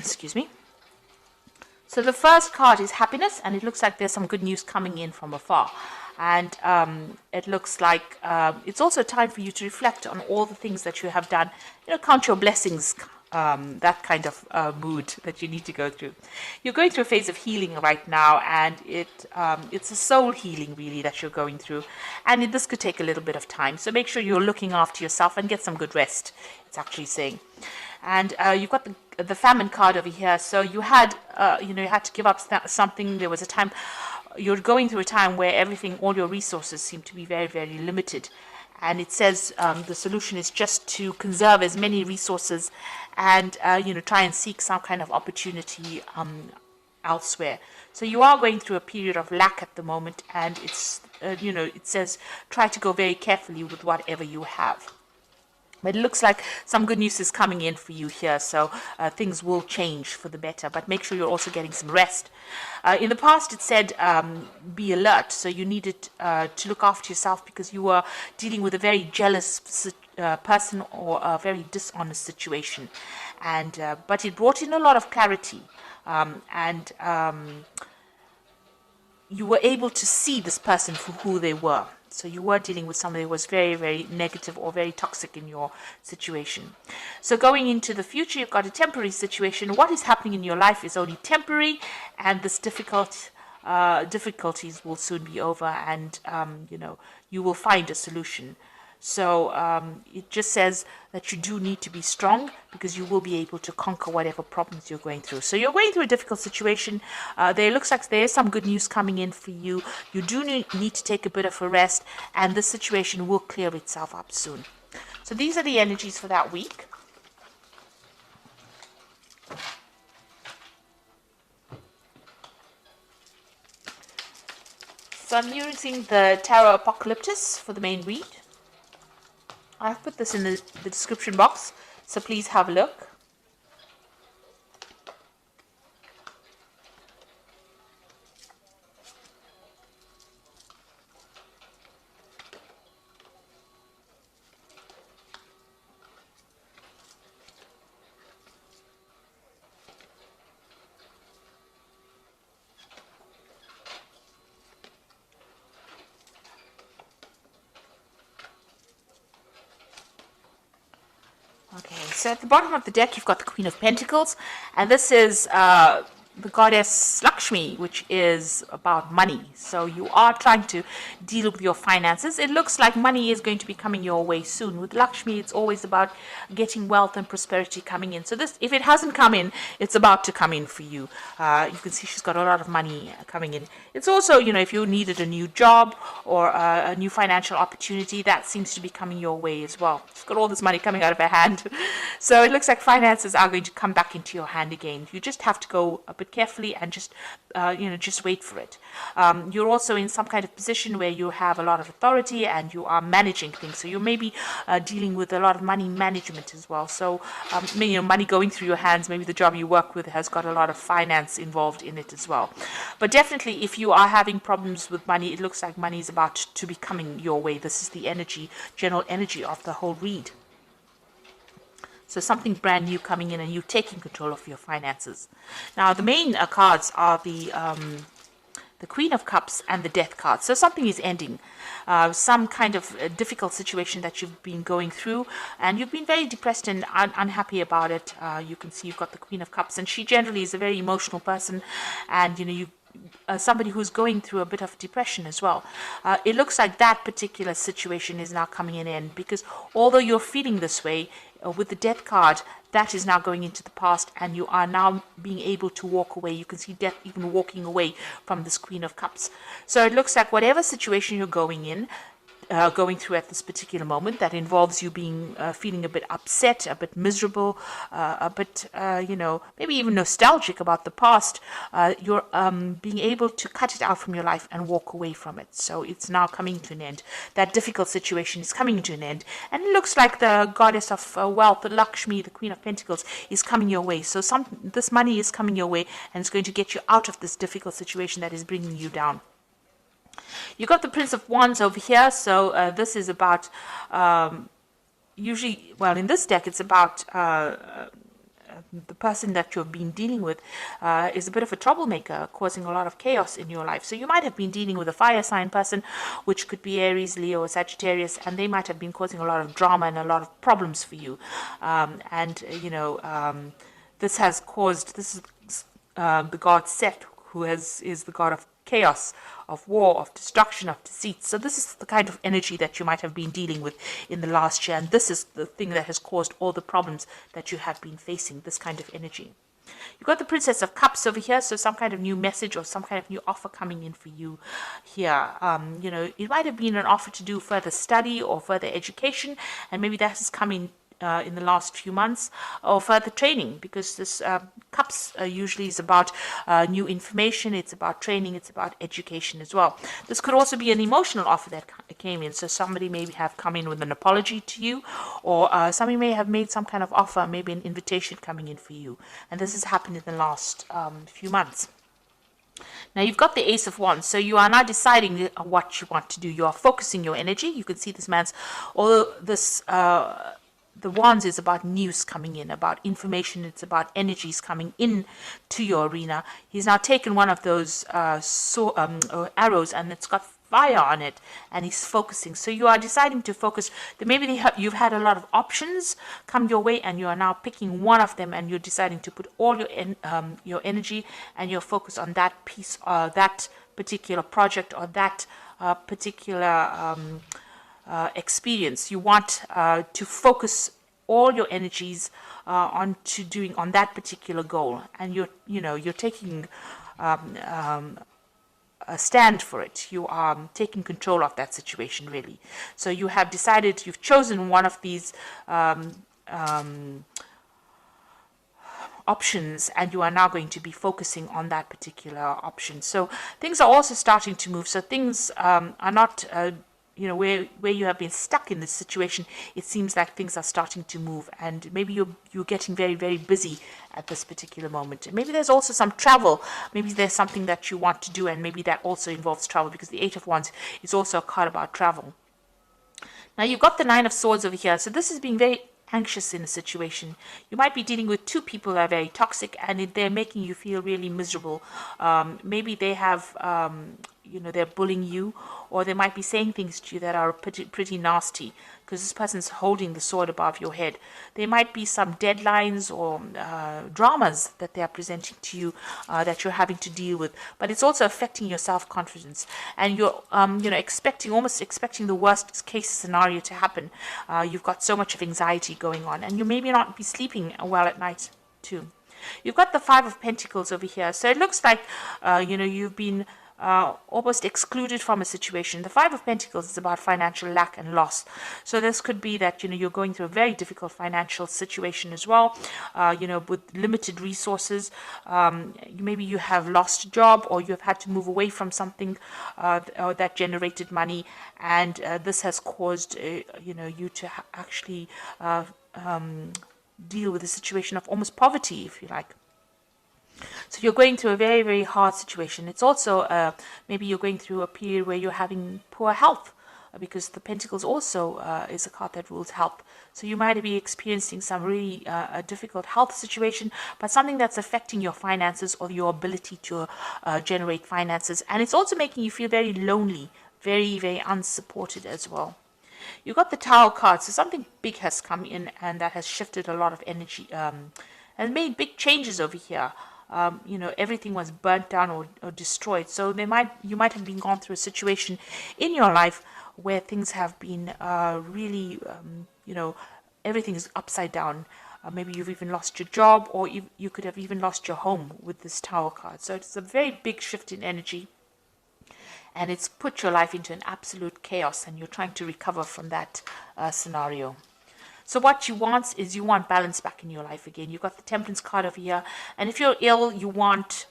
Excuse me. So the first card is happiness, and it looks like there's some good news coming in from afar. And it looks like it's also time for you to reflect on all the things that you have done. Count your blessings, that kind of mood that you need to go through. You're going through a phase of healing right now, and it's a soul healing really that you're going through. And this could take a little bit of time. So make sure you're looking after yourself and get some good rest, it's actually saying. And you've got the famine card over here. So you had, you had to give up something. There was a time, you're going through a time where all your resources seem to be very, very limited. And it says the solution is just to conserve as many resources and, try and seek some kind of opportunity elsewhere. So you are going through a period of lack at the moment. And it's, it says try to go very carefully with whatever you have. But it looks like some good news is coming in for you here, so things will change for the better. But make sure you're also getting some rest. In the past, it said be alert, so you needed to look after yourself because you were dealing with a very jealous person or a very dishonest situation. And but it brought in a lot of clarity, and you were able to see this person for who they were. So you were dealing with somebody who was very, very negative or very toxic in your situation. So going into the future, you've got a temporary situation. What is happening in your life is only temporary, and this difficulties will soon be over, and you will find a solution. So it just says that you do need to be strong because you will be able to conquer whatever problems you're going through. So you're going through a difficult situation. There looks like there is some good news coming in for you. You do need to take a bit of a rest, and the situation will clear itself up soon. So these are the energies for that week. So I'm using the Tarot Apocalyptus for the main read. I've put this in the description box, so please have a look. Okay, so at the bottom of the deck, you've got the Queen of Pentacles, and this is the goddess Lakshmi, which is about money. So you are trying to deal with your finances. It looks like money is going to be coming your way soon. With Lakshmi, it's always about getting wealth and prosperity coming in. So this, if it hasn't come in, it's about to come in for you. You can see she's got a lot of money coming in. It's also, if you needed a new job or a new financial opportunity, that seems to be coming your way as well. She's got all this money coming out of her hand. So it looks like finances are going to come back into your hand again. You just have to go a bit carefully and just wait for it. You're also in some kind of position where you have a lot of authority and you are managing things. So you may be dealing with a lot of money management as well. So money going through your hands. Maybe the job you work with has got a lot of finance involved in it as well. But definitely, if you are having problems with money, it looks like money is about to be coming your way. This is the general energy of the whole read. So something brand new coming in and you taking control of your finances. Now, the main cards are the Queen of Cups and the Death card. So something is ending. Some kind of difficult situation that you've been going through, and you've been very depressed and unhappy about it. You can see you've got the Queen of Cups, and she generally is a very emotional person, and somebody who's going through a bit of depression as well. It looks like that particular situation is now coming in end, because although you're feeling this way, with the Death card, that is now going into the past, and you are now being able to walk away. You can see Death even walking away from this Queen of Cups. So it looks like whatever situation you're going through at this particular moment, that involves you being feeling a bit upset, a bit miserable, a bit maybe even nostalgic about the past, you're being able to cut it out from your life and walk away from it. So it's now coming to an end. That difficult situation is coming to an end, and it looks like the goddess of wealth, the Lakshmi, the Queen of Pentacles, is coming your way. So this money is coming your way, and it's going to get you out of this difficult situation that is bringing you down. You got the Prince of Wands over here, so this is about, in this deck, it's about the person that you've been dealing with is a bit of a troublemaker, causing a lot of chaos in your life. So you might have been dealing with a fire sign person, which could be Aries, Leo, or Sagittarius, and they might have been causing a lot of drama and a lot of problems for you. This has caused, this is the god Set, who is the god of chaos, of war, of destruction, of deceit. So this is the kind of energy that you might have been dealing with in the last year, and this is the thing that has caused all the problems that you have been facing, this kind of energy. You've got the Princess of Cups over here, so some kind of new message or some kind of new offer coming in for you here. It might have been an offer to do further study or further education, and maybe that has come in the last few months, or further training, because this cups usually is about new information, it's about training, it's about education as well. This could also be an emotional offer that came in, so somebody may have come in with an apology to you, or somebody may have made some kind of offer, maybe an invitation coming in for you, and this has happened in the last few months. Now you've got the Ace of Wands, so you are now deciding what you want to do. You are focusing your energy. You can see this man's, although this the Wands is about news coming in, about information, it's about energies coming in to your arena. He's now taken one of those arrows, and it's got fire on it, and he's focusing. So you are deciding to focus. Maybe you've had a lot of options come your way, and you are now picking one of them, and you're deciding to put all your energy and your focus on that piece, that particular project, or that particular experience. You want to focus all your energies on that particular goal, and you're taking a stand for it. You are taking control of that situation, really. So you have decided, you've chosen one of these options, and you are now going to be focusing on that particular option. So things are also starting to move. So things are not where you have been stuck in this situation. It seems like things are starting to move, and maybe you're getting very, very busy at this particular moment. And maybe there's also some travel. Maybe there's something that you want to do, and maybe that also involves travel, because the Eight of Wands is also a card about travel. Now you've got the Nine of Swords over here. So this is being very anxious in a situation. You might be dealing with two people that are very toxic, and they're making you feel really miserable. Maybe they have they're bullying you, or they might be saying things to you that are pretty nasty, because this person's holding the sword above your head. There might be some deadlines or dramas that they are presenting to you that you're having to deal with, but it's also affecting your self-confidence, and you're almost expecting the worst case scenario to happen. You've got so much of anxiety going on, and you maybe not be sleeping well at night too. You've got the Five of Pentacles over here, so it looks like you've been almost excluded from a situation. The Five of Pentacles is about financial lack and loss. So this could be that you're going through a very difficult financial situation as well, with limited resources. Maybe you have lost a job, or you have had to move away from something that generated money, and this has caused you to actually deal with a situation of almost poverty, if you like. So you're going through a very, very hard situation. It's also maybe you're going through a period where you're having poor health, because the Pentacles also is a card that rules health. So you might be experiencing some really a difficult health situation, but something that's affecting your finances or your ability to generate finances. And it's also making you feel very lonely, very, very unsupported as well. You've got the Tower card, so something big has come in, and that has shifted a lot of energy and made big changes over here. Everything was burnt down or destroyed. So you might have been gone through a situation in your life where things have been really, everything is upside down. Maybe you've even lost your job, or you could have even lost your home with this Tower card. So it's a very big shift in energy, and it's put your life into an absolute chaos, and you're trying to recover from that scenario. So what you want is balance back in your life again. You've got the Temperance card over here, and if you're ill, you want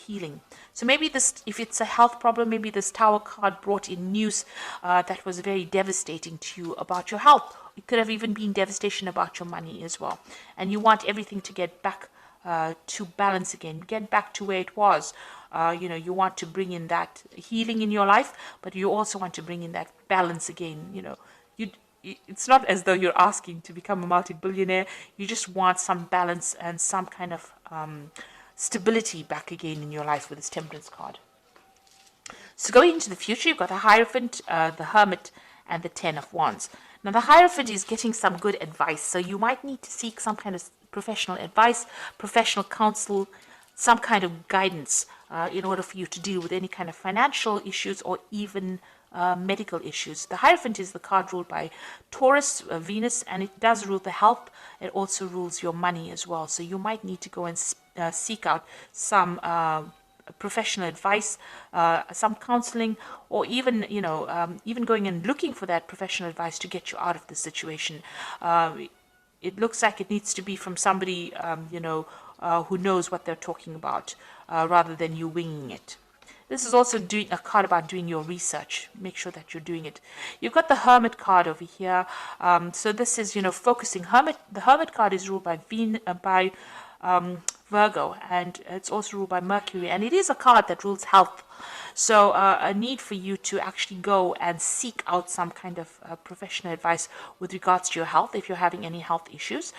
healing. So maybe if it's a health problem, maybe this Tower card brought in news that was very devastating to you about your health. It could have even been devastation about your money as well. And you want everything to get back to balance again, get back to where it was. You want to bring in that healing in your life, but you also want to bring in that balance again. it's not as though you're asking to become a multi-billionaire. You just want some balance and some kind of stability back again in your life with this Temperance card. So going into the future, you've got the Hierophant, the Hermit, and the Ten of Wands. Now the Hierophant is getting some good advice, so you might need to seek some kind of professional advice, professional counsel, some kind of guidance in order for you to deal with any kind of financial issues or even medical issues. The Hierophant is the card ruled by Taurus, Venus, and it does rule the health. It also rules your money as well. So you might need to go and seek out some professional advice, some counseling, or even even going and looking for that professional advice to get you out of the situation. It looks like it needs to be from somebody who knows what they're talking about, rather than you winging it. This is also doing a card about doing your research. Make sure that you're doing it. You've got the Hermit card over here. So this is, focusing. The Hermit card is ruled by Virgo, and it's also ruled by Mercury. And it is a card that rules health. So a need for you to actually go and seek out some kind of professional advice with regards to your health if you're having any health issues.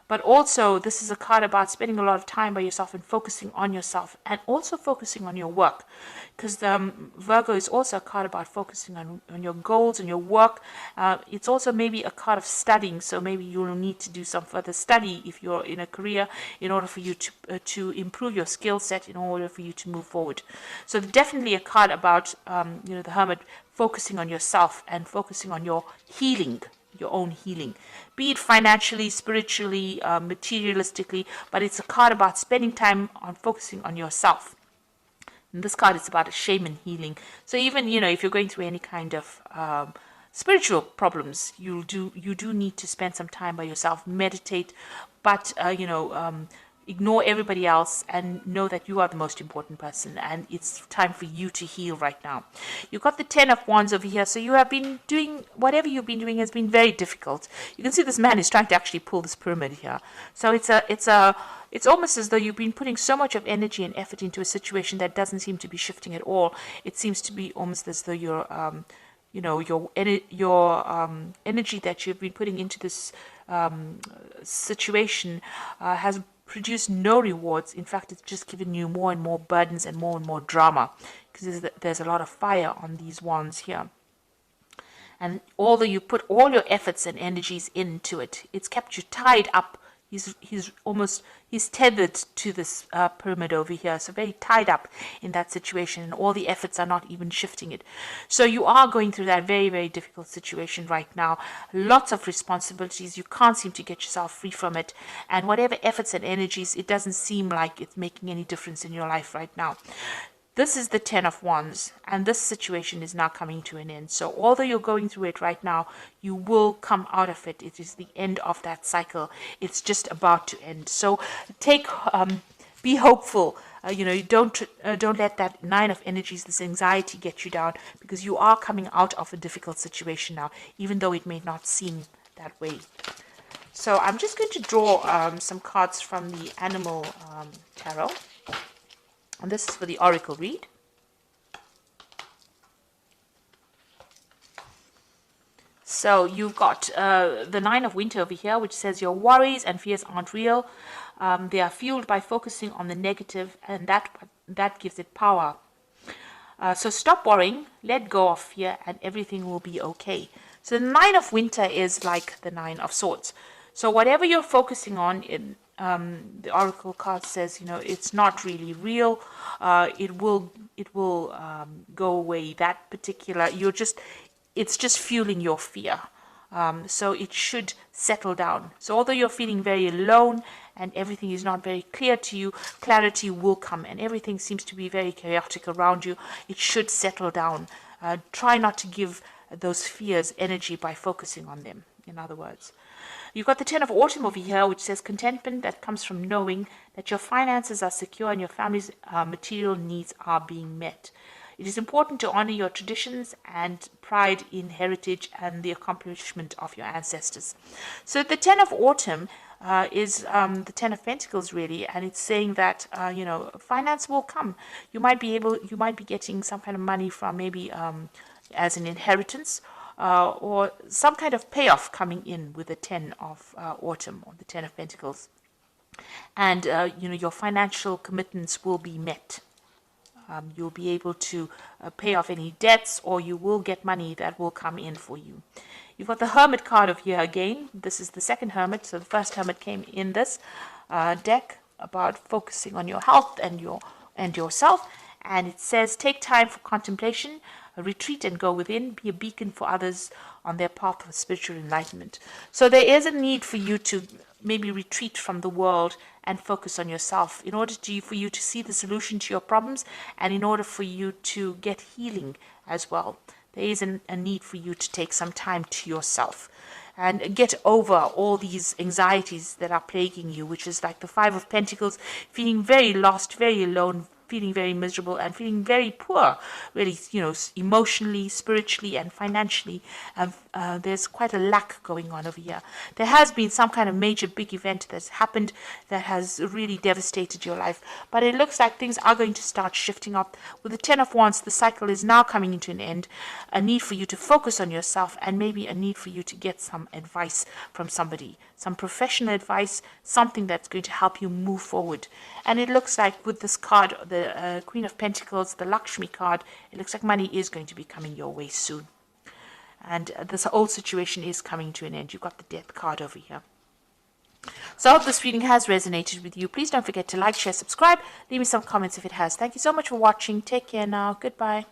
But also, this is a card about spending a lot of time by yourself and focusing on yourself and also focusing on your work. Because Virgo is also a card about focusing on your goals and your work. It's also maybe a card of studying. So maybe you'll need to do some further study if you're in a career in order for you to improve your skill set, in order for you to move forward. So definitely a card about, the Hermit focusing on yourself and focusing on your healing. Your own healing, be it financially, spiritually, materialistically, but it's a card about spending time on focusing on yourself. And this card is about a shaman healing. So even if you're going through any kind of spiritual problems, you do need to spend some time by yourself, meditate, but ignore everybody else and know that you are the most important person, and it's time for you to heal right now. You've got the Ten of Wands over here, so you have been doing whatever you've been doing has been very difficult. You can see this man is trying to actually pull this pyramid here. So it's almost as though you've been putting so much of energy and effort into a situation that doesn't seem to be shifting at all. It seems to be almost as though your energy that you've been putting into this situation has produced no rewards. In fact, it's just given you more and more burdens and more drama, because there's a lot of fire on these wands here. And although you put all your efforts and energies into it, it's kept you tied up. He's tethered to this pyramid over here, so very tied up in that situation, and all the efforts are not even shifting it. So you are going through that very, very difficult situation right now. Lots of responsibilities. You can't seem to get yourself free from it, and whatever efforts and energies, it doesn't seem like it's making any difference in your life right now. This is the Ten of Wands, and this situation is now coming to an end. So although you're going through it right now, you will come out of it. It is the end of that cycle. It's just about to end. So be hopeful. Don't let that Nine of Energies, this anxiety, get you down, because you are coming out of a difficult situation now, even though it may not seem that way. So I'm just going to draw some cards from the Animal Tarot. And this is for the Oracle read. So you've got the Nine of Winter over here, which says your worries and fears aren't real. They are fueled by focusing on the negative, and that gives it power. So stop worrying, let go of fear, and everything will be okay. So the Nine of Winter is like the Nine of Swords. So whatever you're focusing on in the Oracle card says, it's not really real. It will go away. That particular, it's just fueling your fear. So it should settle down. So although you're feeling very alone and everything is not very clear to you, clarity will come, and everything seems to be very chaotic around you. It should settle down. Try not to give those fears energy by focusing on them, in other words. You've got the Ten of Autumn over here, which says contentment that comes from knowing that your finances are secure and your family's material needs are being met. It is important to honor your traditions and pride in heritage and the accomplishment of your ancestors. So the Ten of Autumn is the Ten of Pentacles, really, and it's saying that finance will come. You might be getting some kind of money from maybe as an inheritance. or some kind of payoff coming in with the 10 of autumn, or the 10 of Pentacles. And, your financial commitments will be met. You'll be able to pay off any debts, or you will get money that will come in for you. You've got the Hermit card of here again. This is the second Hermit. So the first Hermit came in this deck about focusing on your health and yourself. And it says, take time for contemplation, retreat and go within, be a beacon for others on their path of spiritual enlightenment. So there is a need for you to maybe retreat from the world and focus on yourself in order for you to see the solution to your problems, and in order for you to get healing as well. There is a need for you to take some time to yourself and get over all these anxieties that are plaguing you, which is like the Five of Pentacles, feeling very lost, very alone, feeling very miserable, and feeling very poor, really, emotionally, spiritually, and financially. There's quite a lack going on over here. There has been some kind of major big event that's happened that has really devastated your life, but it looks like things are going to start shifting up. With the 10 of Wands, the cycle is now coming into an end. A need for you to focus on yourself, and maybe a need for you to get some advice from somebody, some professional advice, something that's going to help you move forward. And it looks like with this card, the Queen of Pentacles, the Lakshmi card, it looks like money is going to be coming your way soon. And this whole situation is coming to an end. You've got the Death card over here. So I hope this reading has resonated with you. Please don't forget to like, share, subscribe. Leave me some comments if it has. Thank you so much for watching. Take care now. Goodbye.